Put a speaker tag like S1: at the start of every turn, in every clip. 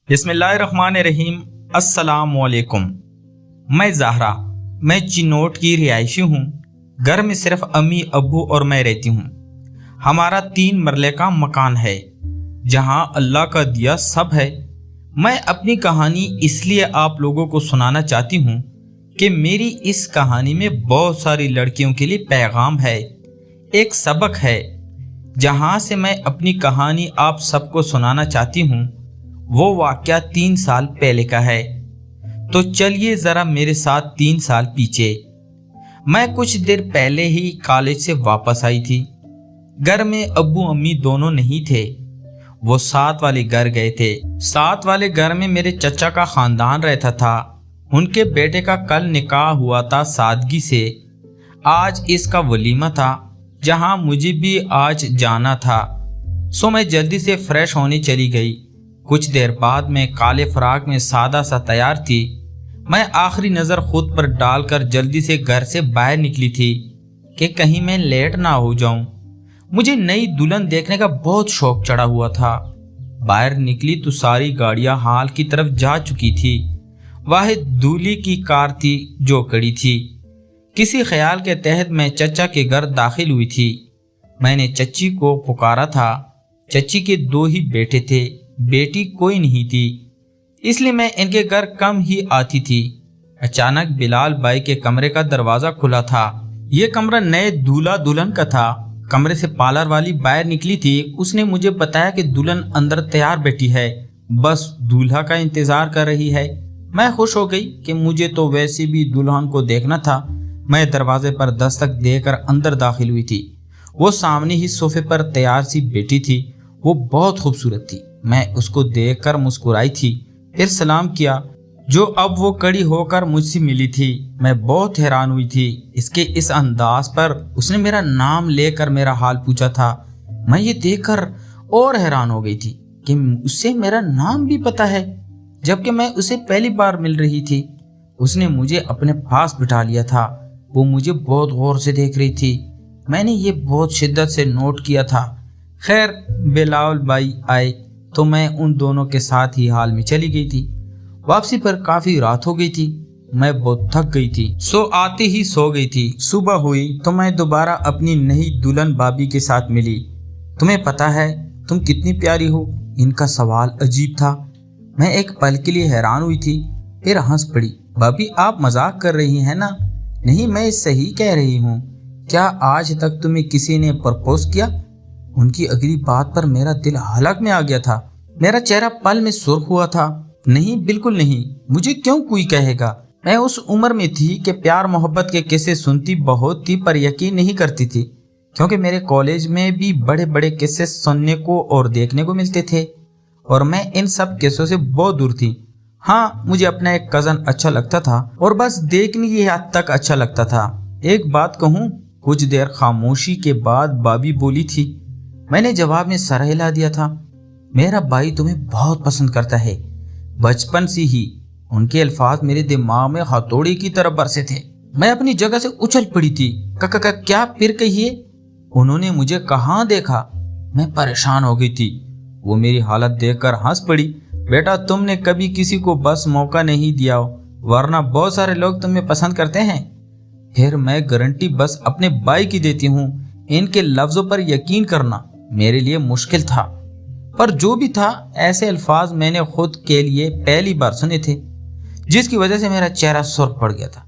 S1: बिस्मिल्लाहिर्रहमानिर्रहीम। अस्सलाम वालेकुम। मैं ज़हरा, मैं चिनोट की रिहायशी हूँ। घर में सिर्फ अम्मी अब्बू और मैं रहती हूँ। हमारा 3 मरले का मकान है जहाँ अल्लाह का दिया सब है। मैं अपनी कहानी इसलिए आप लोगों को सुनाना चाहती हूँ कि मेरी इस कहानी में बहुत सारी लड़कियों के लिए पैगाम है, एक सबक है। जहाँ से मैं अपनी कहानी आप सबको सुनाना चाहती हूँ वो वाक़या 3 साल पहले का है। तो चलिए ज़रा मेरे साथ 3 साल पीछे। मैं कुछ देर पहले ही कॉलेज से वापस आई थी। घर में अब्बू अम्मी दोनों नहीं थे, वो साथ वाले घर गए थे। साथ वाले घर में मेरे चचा का ख़ानदान रहता था। उनके बेटे का कल निकाह हुआ था सादगी से। आज इसका वलीमा था जहाँ मुझे भी आज जाना था। सो मैं जल्दी से फ्रेश होने चली गई। कुछ देर बाद मैं काले फ्राक में सादा सा तैयार थी। मैं आखिरी नज़र खुद पर डालकर जल्दी से घर से बाहर निकली थी कि कहीं मैं लेट ना हो जाऊं। मुझे नई दुल्हन देखने का बहुत शौक चढ़ा हुआ था। बाहर निकली तो सारी गाड़ियां हाल की तरफ जा चुकी थी। वाहिद दूल्हे की कार थी जो खड़ी थी। किसी ख्याल के तहत मैं चचा के घर दाखिल हुई थी। मैंने चची को पुकारा था। चची के 2 ही बेटे थे, बेटी कोई नहीं थी, इसलिए मैं इनके घर कम ही आती थी। अचानक बिलाल भाई के कमरे का दरवाज़ा खुला था। ये कमरा नए दूल्हा दुल्हन का था। कमरे से पार्लर वाली बाहर निकली थी। उसने मुझे बताया कि दुल्हन अंदर तैयार बैठी है, बस दूल्हा का इंतज़ार कर रही है। मैं खुश हो गई कि मुझे तो वैसे भी दुल्हन को देखना था। मैं दरवाजे पर दस्तक देकर अंदर दाखिल हुई थी। वो सामने ही सोफे पर तैयार सी बैठी थी। वो बहुत खूबसूरत थी। मैं उसको देखकर मुस्कुराई थी, फिर सलाम किया, जो अब वो कड़ी होकर मुझसे मिली थी। मैं बहुत हैरान हुई थी इसके इस अंदाज पर। उसने मेरा नाम लेकर मेरा हाल पूछा था। मैं ये देखकर और हैरान हो गई थी कि उसे मेरा नाम भी पता है, जबकि मैं उसे पहली बार मिल रही थी। उसने मुझे अपने पास बिठा लिया था। वो मुझे बहुत गौर से देख रही थी। मैंने ये बहुत शिद्दत से नोट किया था। खैर बिलाल भाई आए तो मैं उन दोनों के साथ ही हाल में चली गई थी। वापसी पर काफ़ी रात हो गई थी। मैं बहुत थक गई थी, सो आते ही सो गई थी। सुबह हुई तो मैं दोबारा अपनी नई दुल्हन भाभी के साथ मिली। तुम्हें पता है तुम कितनी प्यारी हो? इनका सवाल अजीब था। मैं एक पल के लिए हैरान हुई थी, फिर हंस पड़ी। भाभी आप मजाक कर रही हैं ना? नहीं, मैं सही कह रही हूँ। क्या आज तक तुम्हें किसी ने प्रपोज किया? उनकी अगली बात पर मेरा दिल हलक में आ गया था। मेरा चेहरा पल में सुर्ख हुआ था। नहीं, बिल्कुल नहीं। मुझे क्यों कोई कहेगा? मैं उस उम्र में थी कि प्यार मोहब्बत के किस्से सुनती बहुत थी पर यकीन नहीं करती थी, क्योंकि मेरे कॉलेज में भी बड़े बड़े किस्से सुनने को और देखने को मिलते थे और मैं इन सब किस्सों से बहुत दूर थी। हाँ, मुझे अपना एक कज़न अच्छा लगता था और बस देखने की हद तक अच्छा लगता था। एक बात कहूँ? कुछ देर खामोशी के बाद भाभी बोली थी। मैंने जवाब में सर हिला दिया था। मेरा भाई तुम्हें बहुत पसंद करता है, बचपन से ही। उनके अल्फाज मेरे दिमाग में हथौड़ी की तरह बरसे थे। मैं अपनी जगह से उछल पड़ी थी। क्या? फिर कहिए। उन्होंने मुझे कहाँ देखा? मैं परेशान हो गई थी। वो मेरी हालत देखकर हंस पड़ी। बेटा, तुमने कभी किसी को बस मौका नहीं दिया, वरना बहुत सारे लोग तुम्हें पसंद करते हैं। फिर मैं गारंटी बस अपने भाई की देती हूँ। इनके लफ्जों पर यकीन करना मेरे लिए मुश्किल था, पर जो भी था, ऐसे अल्फाज मैंने खुद के लिए पहली बार सुने थे, जिसकी वजह से मेरा चेहरा सुर्ख पड़ गया था।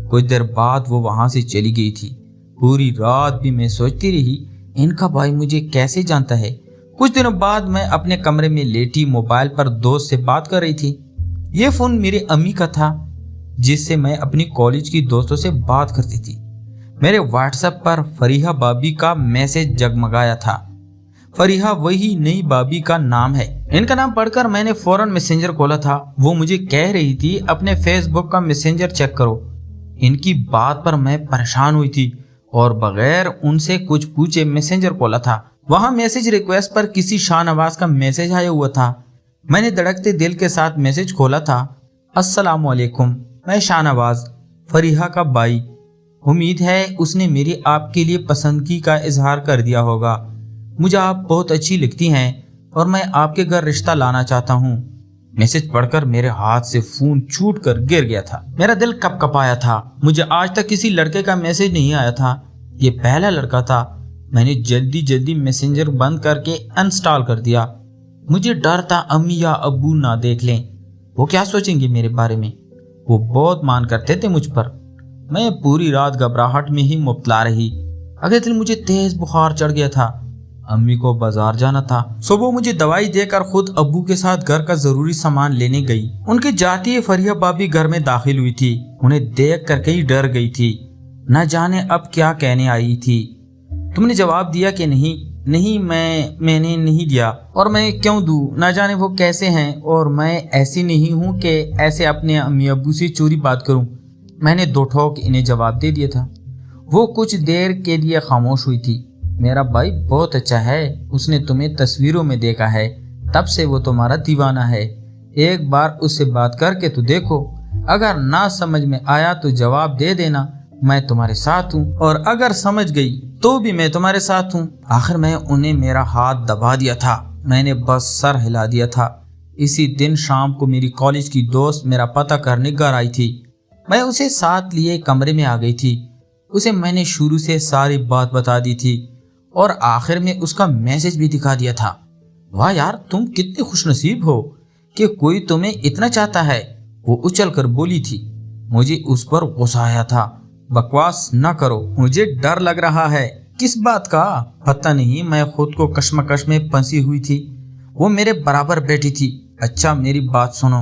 S1: कुछ देर बाद वो वहां से चली गई थी। पूरी रात भी मैं सोचती रही, इनका भाई मुझे कैसे जानता है। कुछ दिनों बाद मैं अपने कमरे में लेटी मोबाइल पर दोस्त से बात कर रही थी। ये फ़ोन मेरी अम्मी का था, जिससे मैं अपनी कॉलेज की दोस्तों से बात करती थी। मेरे व्हाट्सएप पर फरीहा भाभी का मैसेज जगमगाया था। फरीहा वही नई भाभी का नाम है। इनका नाम पढ़कर मैंने फौरन मैसेंजर खोला था। वो मुझे कह रही थी अपने फेसबुक का मैसेंजर चेक करो। इनकी बात पर मैं परेशान हुई थी और बगैर उनसे कुछ पूछे मैसेंजर खोला था। वहां मैसेज रिक्वेस्ट पर किसी शाहनवाज का मैसेज आया हुआ था। मैंने धड़कते दिल के साथ मैसेज खोला था। अस्सलाम वालेकुम, मैं शाहनवाज, फरीहा का भाई। उम्मीद है उसने मेरी आपके लिए पसंदगी का इजहार कर दिया होगा। मुझे आप बहुत अच्छी लगती हैं और मैं आपके घर रिश्ता लाना चाहता हूँ। मैसेज पढ़कर मेरे हाथ से फोन छूट कर गिर गया था। मेरा दिल कपकपाया था। मुझे आज तक किसी लड़के का मैसेज नहीं आया था, ये पहला लड़का था। मैंने जल्दी जल्दी मैसेंजर बंद करके अनस्टॉल कर दिया। मुझे डर था अम्मी या अब्बू ना देख लें, वो क्या सोचेंगे मेरे बारे में। वो बहुत मान करते थे मुझ पर। मैं पूरी रात घबराहट में ही मुब्तला रही। अगले दिन मुझे तेज बुखार चढ़ गया था। अम्मी को बाजार जाना था। सुबह मुझे दवाई देकर खुद अब्बू के साथ घर का जरूरी सामान लेने गई। उनके जाते ही फरिया भाभी घर में दाखिल हुई थी। उन्हें देख कर कहीं डर गई थी, न जाने अब क्या कहने आई थी। तुमने जवाब दिया कि नहीं? नहीं, मैंने नहीं दिया। और मैं क्यों दूं? न जाने वो कैसे हैं, और मैं ऐसी नहीं हूँ कि ऐसे अपने अम्मी अब्बू से चोरी बात करूँ। मैंने दो ठोक इन्हें जवाब दे दिया था। वो कुछ देर के लिए खामोश हुई थी। मेरा भाई बहुत अच्छा है, उसने तुम्हें तस्वीरों में देखा है, तब से वो तुम्हारा दीवाना है। एक बार उससे बात करके तो देखो, अगर ना समझ में आया तो जवाब दे देना, मैं तुम्हारे साथ हूँ, और अगर समझ गई तो भी मैं तुम्हारे साथ हूँ। आखिर में उन्हें मेरा हाथ दबा दिया था। मैंने बस सर हिला दिया था। इसी दिन शाम को मेरी कॉलेज की दोस्त मेरा पता करने घर आई थी। मैं उसे साथ लिए कमरे में आ गई थी। उसे मैंने शुरू से सारी बात बता दी थी और आखिर में उसका मैसेज भी दिखा दिया था। वाह यार, तुम कितने खुशनसीब हो कि कोई तुम्हें इतना चाहता है, वो उछल कर बोली थी। मुझे उस पर गुस्सा आया था। बकवास न करो, मुझे डर लग रहा है। किस बात का? पता नहीं, मैं खुद को कश्मकश में फंसी हुई थी। वो मेरे बराबर बैठी थी। अच्छा मेरी बात सुनो,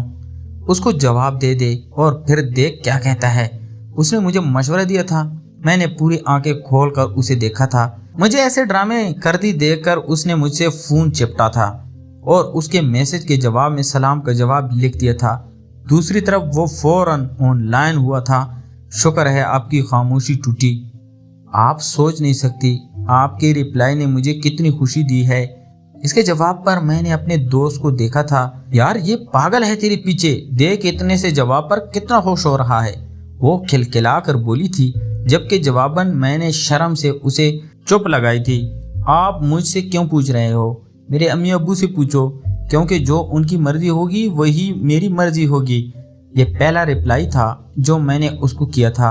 S1: उसको जवाब दे दे और फिर देख क्या कहता है। उसने मुझे मशवरा दिया था। मैंने पूरी आंखें खोलकर उसे देखा था। मुझे ऐसे ड्रामे करती देखकर उसने मुझसे फोन चिपटा था और उसके मैसेज के जवाब में सलाम का जवाब लिख दिया था। दूसरी तरफ वो फौरन ऑनलाइन हुआ था। शुक्र है आपकी खामोशी टूटी। आप सोच नहीं सकती आपके रिप्लाई ने मुझे कितनी खुशी दी है। इसके जवाब पर मैंने अपने दोस्त को देखा था। यार ये पागल है तेरे पीछे, देख इतने से जवाब पर कितना खुश हो रहा है, वो खिलखिला कर बोली थी, जबकि जवाबन मैंने शर्म से उसे चुप लगाई थी। आप मुझसे क्यों पूछ रहे हो? मेरे अम्मी अब्बू से पूछो, क्योंकि जो उनकी मर्जी होगी वही मेरी मर्जी होगी। ये पहला रिप्लाई था जो मैंने उसको किया था।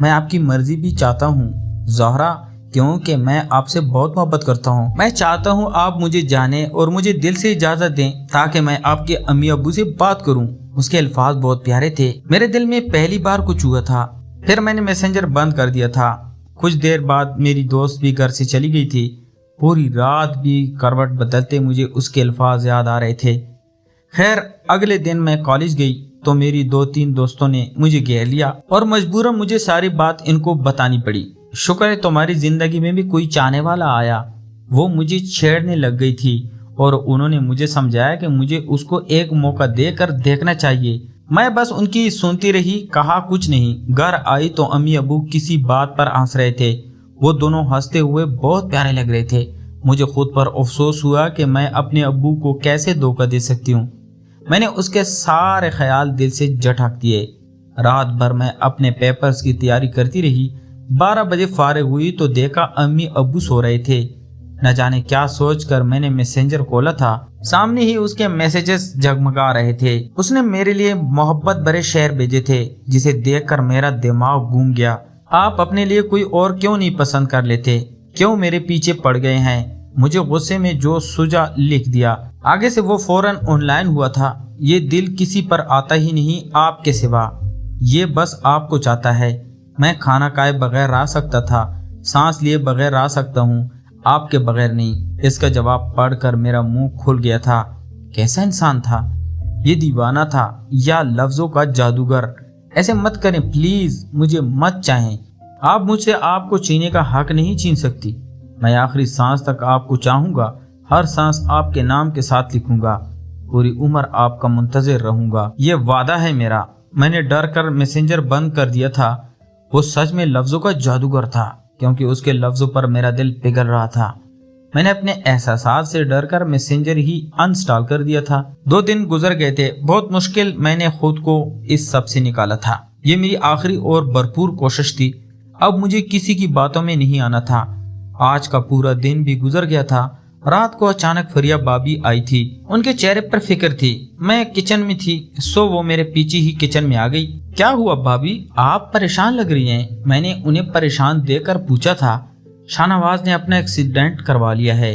S1: मैं आपकी मर्जी भी चाहता हूँ ज़हरा, क्योंकि मैं आपसे बहुत मोहब्बत करता हूँ। मैं चाहता हूँ आप मुझे जाने और मुझे दिल से इजाज़त दें ताकि मैं आपके अम्मी अब्बू से बात करूँ। उसके अल्फाज बहुत प्यारे थे। मेरे दिल में पहली बार कुछ हुआ था। फिर मैंने मैसेंजर बंद कर दिया था। कुछ देर बाद मेरी दोस्त भी घर से चली गई थी। पूरी रात भी करवट बदलते मुझे उसके अल्फाज याद आ रहे थे। खैर अगले दिन मैं कॉलेज गई तो मेरी 2-3 दोस्तों ने मुझे घेर लिया और मजबूरन मुझे सारी बात इनको बतानी पड़ी। शुक्र है तुम्हारी जिंदगी में भी कोई चाहने वाला आया। वो मुझे छेड़ने लग गई थी और उन्होंने मुझे समझाया कि मुझे उसको एक मौका देकर देखना चाहिए। मैं बस उनकी सुनती रही, कहा कुछ नहीं। घर आई तो अम्मी अबू किसी बात पर हंस रहे थे। वो दोनों हंसते हुए बहुत प्यारे लग रहे थे। मुझे खुद पर अफसोस हुआ कि मैं अपने अब्बू को कैसे धोखा दे सकती हूँ। मैंने उसके सारे ख्याल दिल से झटक दिए। रात भर मैं अपने पेपर्स की तैयारी करती रही। 12 बजे फारिग हुई तो देखा अम्मी अब्बू सो रहे थे। न जाने क्या सोचकर मैंने मैसेंजर खोला था। सामने ही उसके मैसेजेस जगमगा रहे थे। उसने मेरे लिए मोहब्बत भरे शेर भेजे थे जिसे देखकर मेरा दिमाग घूम गया। आप अपने लिए कोई और क्यों नहीं पसंद कर लेते? क्यों मेरे पीछे पड़ गए हैं? मुझे गुस्से में जो सूझा लिख दिया। आगे से वो फौरन ऑनलाइन हुआ था। ये दिल किसी पर आता ही नहीं आपके सिवा। ये बस आपको चाहता है। मैं खाना खाए बगैर रह सकता था, सांस लिए बगैर रह सकता हूँ, आपके बगैर नहीं। इसका जवाब पढ़कर मेरा मुंह खुल गया था। कैसा इंसान था ये? दीवाना था या लफ्जों का जादूगर? ऐसे मत करें प्लीज, मुझे मत चाहें। आप मुझसे आपको छीनने का हक नहीं छीन सकती। मैं आखिरी सांस तक आपको चाहूंगा। हर सांस आपके नाम के साथ लिखूंगा। पूरी उम्र आपका मुंतजिर रहूंगा। ये वादा है मेरा। मैंने डर कर मैसेंजर बंद कर दिया था। वो सच में लफ्जों का जादूगर था, क्योंकि उसके लफ्जों पर मेरा दिल पिघल रहा था। मैंने अपने एहसासात से डरकर मैसेंजर ही अनस्टॉल कर दिया था। 2 दिन गुजर गए थे। बहुत मुश्किल मैंने खुद को इस सब से निकाला था। ये मेरी आखिरी और भरपूर कोशिश थी। अब मुझे किसी की बातों में नहीं आना था। आज का पूरा दिन भी गुजर गया था रात को अचानक फरिया भाभी आई थी। उनके चेहरे पर फिक्र थी। मैं किचन में थी, सो वो मेरे पीछे ही किचन में आ गई। क्या हुआ भाभी, आप परेशान लग रही हैं? मैंने उन्हें परेशान देखकर पूछा था। शाहनवाज ने अपना एक्सीडेंट करवा लिया है।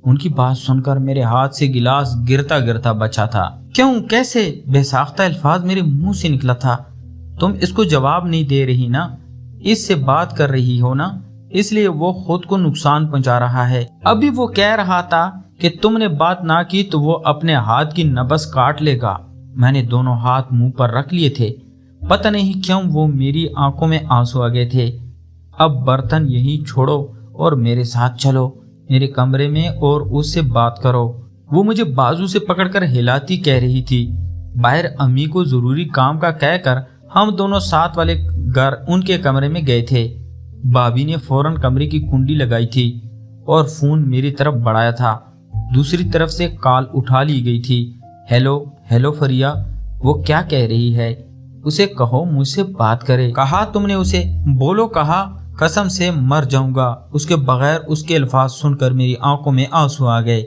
S1: उनकी बात सुनकर मेरे हाथ से गिलास गिरता गिरता बचा था। क्यों, कैसे? बेसाख्ता अल्फाज मेरे मुंह से निकला था। तुम इसको जवाब नहीं दे रही ना, इससे बात कर रही हो ना, इसलिए वो खुद को नुकसान पहुंचा रहा है। अभी वो कह रहा था कि तुमने बात ना की तो वो अपने हाथ की नब्ज काट लेगा। मैंने दोनों हाथ मुंह पर रख लिए थे। पता नहीं क्यों वो मेरी आंखों में आंसू आ गए थे। अब बर्तन यहीं छोड़ो और मेरे साथ चलो मेरे कमरे में और उससे बात करो। वो मुझे बाजू से पकड़कर हिलाती कह रही थी। बाहर अम्मी को जरूरी काम का कहकर हम दोनों साथ वाले घर उनके कमरे में गए थे। भाभी ने फौरन कमरे की कुंडी लगाई थी और फोन मेरी तरफ बढ़ाया था। दूसरी तरफ से कॉल उठा ली गई थी। हेलो हेलो फरिया, वो क्या कह रही है? उसे कहो मुझसे बात करे। कहा तुमने उसे? बोलो कहा, कसम से मर जाऊंगा। उसके बगैर उसके अल्फाज सुनकर मेरी आंखों में आंसू आ गए।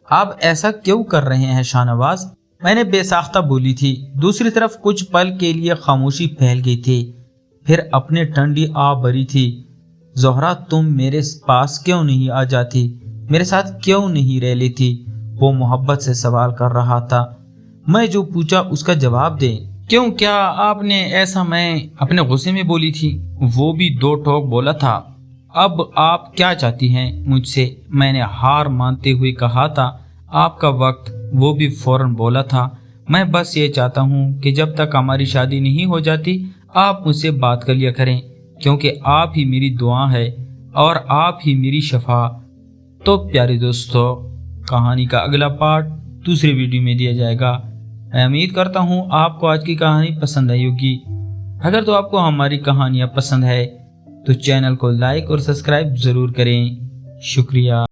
S1: आप ऐसा क्यों कर रहे हैं शाहनवाज? मैंने बेसाख्ता बोली थी। दूसरी तरफ कुछ पल के लिए खामोशी फैल गई थी, फिर अपने ठंडी आ भरी थी। जोहरा, तुम मेरे पास क्यों नहीं आ जाती? मेरे साथ क्यों नहीं रह लेती? वो मोहब्बत से सवाल कर रहा था। मैं जो पूछा उसका जवाब दे। क्यों, क्या आपने ऐसा? मैं अपने गुस्से में बोली थी। वो भी दो टोक बोला था। अब आप क्या चाहती हैं मुझसे? मैंने हार मानते हुए कहा था। आपका वक्त, वो भी फौरन बोला था। मैं बस ये चाहता हूँ कि जब तक हमारी शादी नहीं हो जाती आप मुझसे बात कर लिया करें, क्योंकि आप ही मेरी दुआ है और आप ही मेरी शफा। तो प्यारे दोस्तों, कहानी का अगला पार्ट दूसरी वीडियो में दिया जाएगा। मैं उम्मीद करता हूँ आपको आज की कहानी पसंद आई होगी। अगर तो आपको हमारी कहानियाँ पसंद है तो चैनल को लाइक और सब्सक्राइब ज़रूर करें। शुक्रिया।